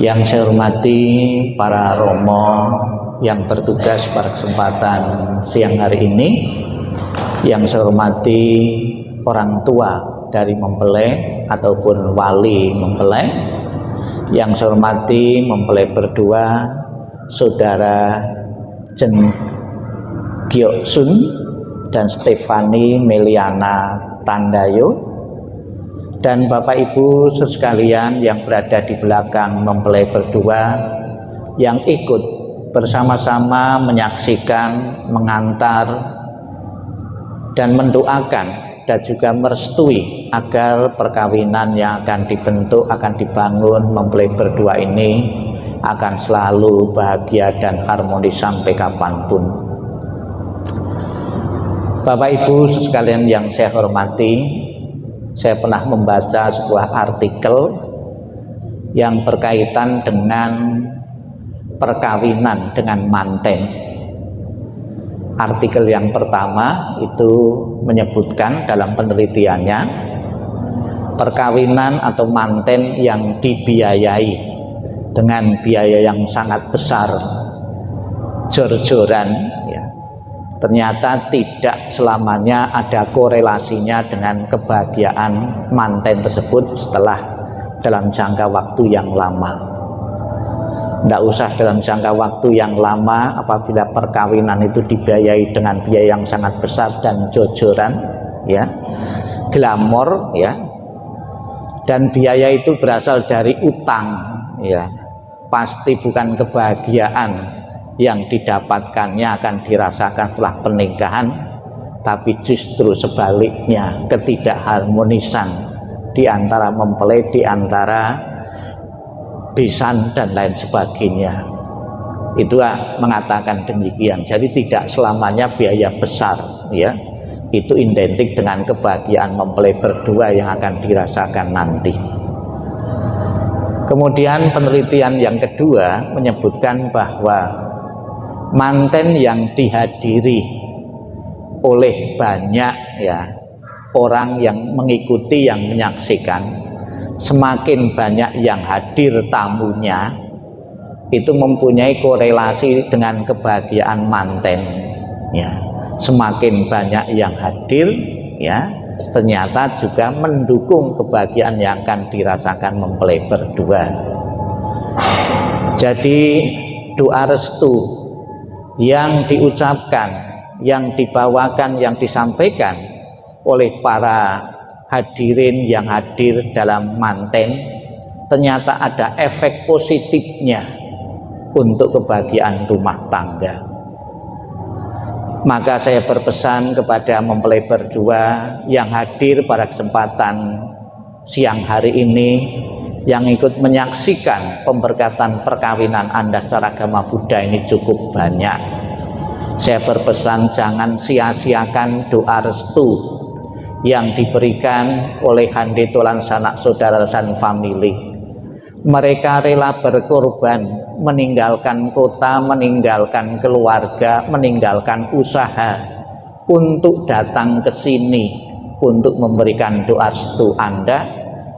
Yang saya hormati para romo yang bertugas pada kesempatan siang hari ini, yang saya hormati orang tua dari mempelai ataupun wali mempelai, yang saya hormati mempelai berdua, saudara Jen Gyok Sun dan Stefani Meliana Tandayo, dan Bapak Ibu sekalian yang berada di belakang mempelai berdua yang ikut bersama-sama menyaksikan, mengantar, dan mendoakan dan juga merestui agar perkawinan yang akan dibentuk, akan dibangun mempelai berdua ini akan selalu bahagia dan harmonis sampai kapanpun. Bapak Ibu sekalian yang saya hormati, saya pernah membaca sebuah artikel yang berkaitan dengan perkawinan dengan manten. Artikel yang pertama itu menyebutkan dalam penelitiannya, perkawinan atau manten yang dibiayai dengan biaya yang sangat besar, jor-joran, ya, ternyata tidak selamanya ada korelasinya dengan kebahagiaan manten tersebut setelah dalam jangka waktu yang lama. Tidak usah dalam jangka waktu yang lama, apabila perkawinan itu dibiayai dengan biaya yang sangat besar dan jojoran, ya, glamor, ya, dan biaya itu berasal dari utang, ya, pasti bukan kebahagiaan yang didapatkannya akan dirasakan setelah pernikahan, tapi justru sebaliknya, ketidakharmonisan di antara mempelai, di antara besan dan lain sebagainya. Itu mengatakan demikian. Jadi tidak selamanya biaya besar, ya, itu identik dengan kebahagiaan mempelai berdua yang akan dirasakan nanti. Kemudian penelitian yang kedua menyebutkan bahwa manten yang dihadiri oleh banyak, ya, orang yang mengikuti, yang menyaksikan, semakin banyak yang hadir tamunya, itu mempunyai korelasi dengan kebahagiaan manten, ya. Semakin banyak yang hadir, ya, ternyata juga mendukung kebahagiaan yang akan dirasakan mempelai berdua. Jadi doa restu yang diucapkan, yang dibawakan, yang disampaikan oleh para hadirin yang hadir dalam manten, ternyata ada efek positifnya untuk kebahagiaan rumah tangga. Maka saya berpesan kepada mempelai berdua yang hadir pada kesempatan siang hari ini, yang ikut menyaksikan pemberkatan perkawinan Anda secara agama Buddha ini cukup banyak. Saya berpesan jangan sia-siakan doa restu yang diberikan oleh handetolan sanak saudara dan famili. Mereka rela berkorban, meninggalkan kota, meninggalkan keluarga, meninggalkan usaha untuk datang ke sini untuk memberikan doa restu Anda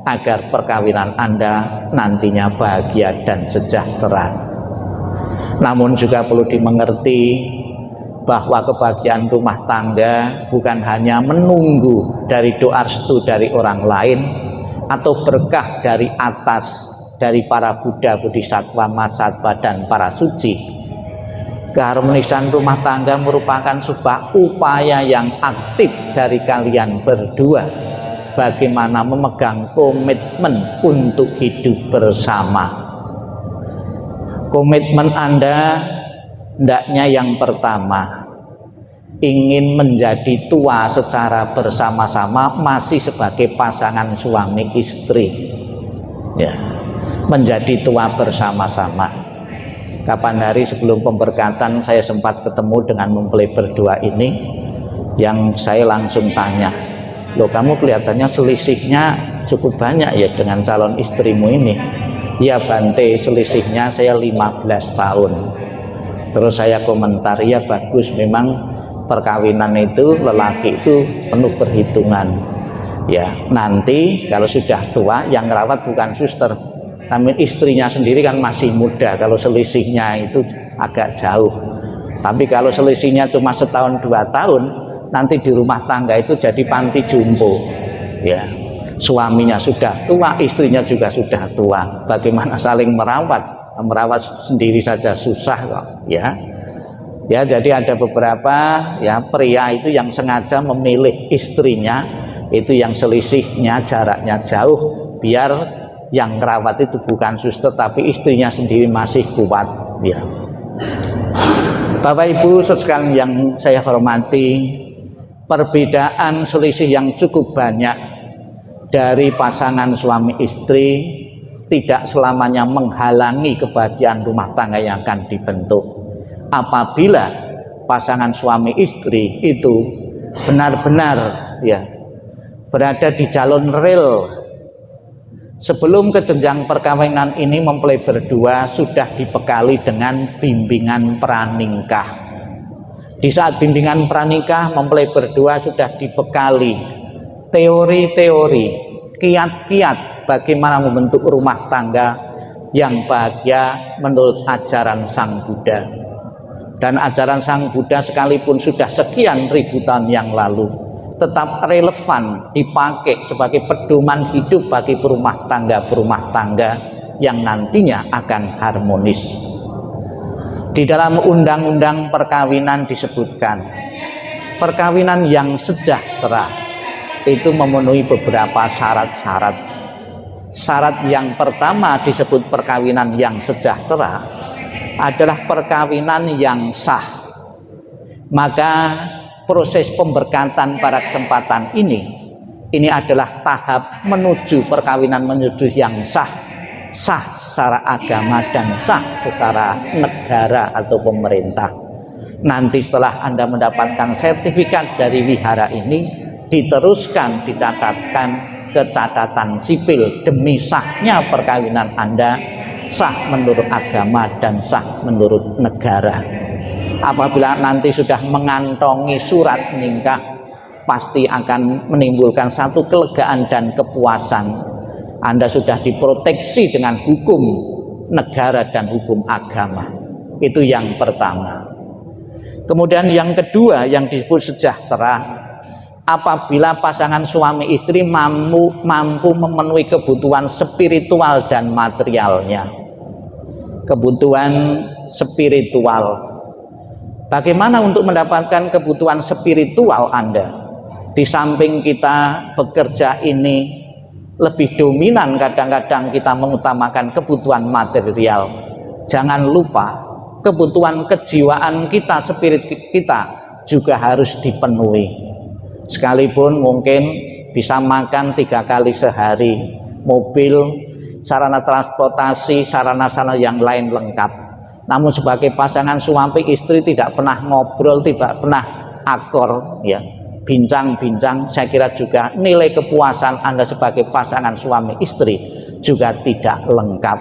agar perkawinan Anda nantinya bahagia dan sejahtera. Namun juga perlu dimengerti bahwa kebahagiaan rumah tangga bukan hanya menunggu dari doa restu dari orang lain atau berkah dari atas, dari para Buddha, Bodhisattva, Mahasattva, dan para suci. Keharmonisan rumah tangga merupakan sebuah upaya yang aktif dari kalian berdua, bagaimana memegang komitmen untuk hidup bersama. Komitmen Anda hendaknya yang pertama, ingin menjadi tua secara bersama-sama, masih sebagai pasangan suami istri, ya, menjadi tua bersama-sama. Kapan hari sebelum pemberkatan saya sempat ketemu dengan mempelai berdua ini, yang saya langsung tanya, loh kamu kelihatannya selisihnya cukup banyak ya dengan calon istrimu ini. Ya Bante, selisihnya saya 15 tahun. Terus saya komentar, ya bagus, memang perkawinan itu, lelaki itu penuh perhitungan. Ya, nanti kalau sudah tua yang merawat bukan suster, namun istrinya sendiri kan masih muda, kalau selisihnya itu agak jauh. Tapi kalau selisihnya cuma setahun 2 tahun, nanti di rumah tangga itu jadi panti jompo, ya. Suaminya sudah tua, istrinya juga sudah tua. Bagaimana saling merawat? Merawat sendiri saja susah kok, ya. Ya, jadi ada beberapa ya pria itu yang sengaja memilih istrinya itu yang selisihnya jaraknya jauh, biar yang merawat itu bukan suster tapi istrinya sendiri masih kuat, ya. Bapak Ibu sekalian yang saya hormati, perbedaan selisih yang cukup banyak dari pasangan suami istri tidak selamanya menghalangi kebahagiaan rumah tangga yang akan dibentuk. Apabila pasangan suami istri itu benar-benar ya berada di jalur rel, sebelum ke jenjang perkawinan ini mempelai berdua sudah dibekali dengan bimbingan pranikah. Di saat bimbingan pranikah, mempelai berdua sudah dibekali teori-teori, kiat-kiat bagaimana membentuk rumah tangga yang bahagia menurut ajaran Sang Buddha. Dan ajaran Sang Buddha sekalipun sudah sekian ribu tahun yang lalu, tetap relevan dipakai sebagai pedoman hidup bagi berumah tangga yang nantinya akan harmonis. Di dalam undang-undang perkawinan disebutkan, perkawinan yang sejahtera itu memenuhi beberapa syarat-syarat. Syarat yang pertama disebut perkawinan yang sejahtera adalah perkawinan yang sah. Maka proses pemberkatan pada kesempatan ini adalah tahap menuju perkawinan menuju yang sah secara agama dan sah secara negara atau pemerintah. Nanti setelah Anda mendapatkan sertifikat dari wihara ini, diteruskan dicatatkan ke catatan sipil demi sahnya perkawinan Anda sah menurut agama dan sah menurut negara. Apabila nanti sudah mengantongi surat nikah, pasti akan menimbulkan satu kelegaan dan kepuasan. Anda sudah diproteksi dengan hukum negara dan hukum agama. Itu yang pertama. Kemudian yang kedua yang disebut sejahtera, apabila pasangan suami istri mampu memenuhi kebutuhan spiritual dan materialnya. Kebutuhan spiritual. Bagaimana untuk mendapatkan kebutuhan spiritual Anda? Di samping kita bekerja ini lebih dominan, kadang-kadang kita mengutamakan kebutuhan material. Jangan lupa kebutuhan kejiwaan kita, spirit kita juga harus dipenuhi. Sekalipun mungkin bisa makan 3 kali sehari, mobil, sarana transportasi, sarana-sarana yang lain lengkap. Namun sebagai pasangan suami istri tidak pernah ngobrol, tidak pernah akor, ya, bincang-bincang, saya kira juga nilai kepuasan Anda sebagai pasangan suami istri juga tidak lengkap.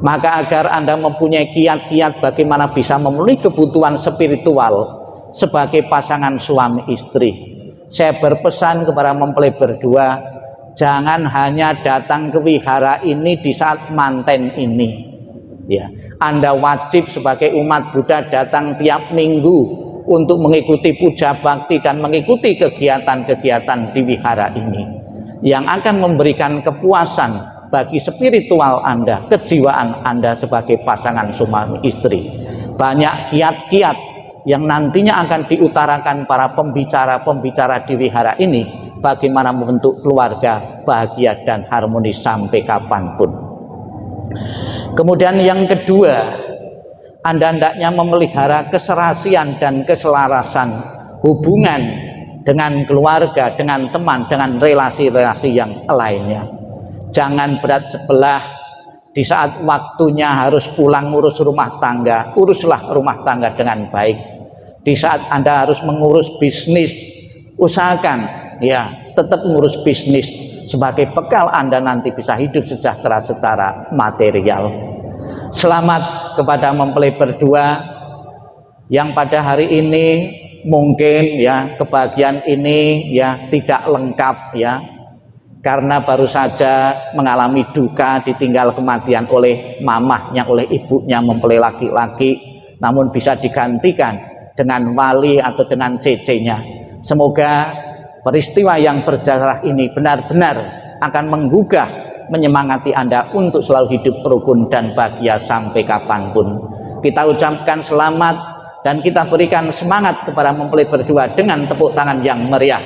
Maka agar Anda mempunyai kiat-kiat bagaimana bisa memenuhi kebutuhan spiritual sebagai pasangan suami istri, saya berpesan kepada mempelai berdua, jangan hanya datang ke wihara ini di saat manten ini, ya. Anda wajib sebagai umat Buddha datang tiap minggu untuk mengikuti puja bakti dan mengikuti kegiatan-kegiatan di wihara ini yang akan memberikan kepuasan bagi spiritual Anda, kejiwaan Anda sebagai pasangan suami istri. Banyak kiat-kiat yang nantinya akan diutarakan para pembicara-pembicara di wihara ini, bagaimana membentuk keluarga bahagia dan harmonis sampai kapanpun. Kemudian yang kedua, Anda hendaknya memelihara keserasian dan keselarasan hubungan dengan keluarga, dengan teman, dengan relasi-relasi yang lainnya. Jangan berat sebelah. Di saat waktunya harus pulang ngurus rumah tangga, uruslah rumah tangga dengan baik. Di saat Anda harus mengurus bisnis, usahakan ya tetap ngurus bisnis sebagai bekal Anda nanti bisa hidup sejahtera secara material. Selamat kepada mempelai berdua yang pada hari ini mungkin ya kebahagiaan ini ya tidak lengkap, ya karena baru saja mengalami duka ditinggal kematian oleh mamahnya, oleh ibunya mempelai laki-laki, namun bisa digantikan dengan wali atau dengan cecenya. Semoga peristiwa yang berjarah ini benar-benar akan menggugah, menyemangati Anda untuk selalu hidup rukun dan bahagia sampai kapanpun. Kita ucapkan selamat dan kita berikan semangat kepada mempelai berdua dengan tepuk tangan yang meriah.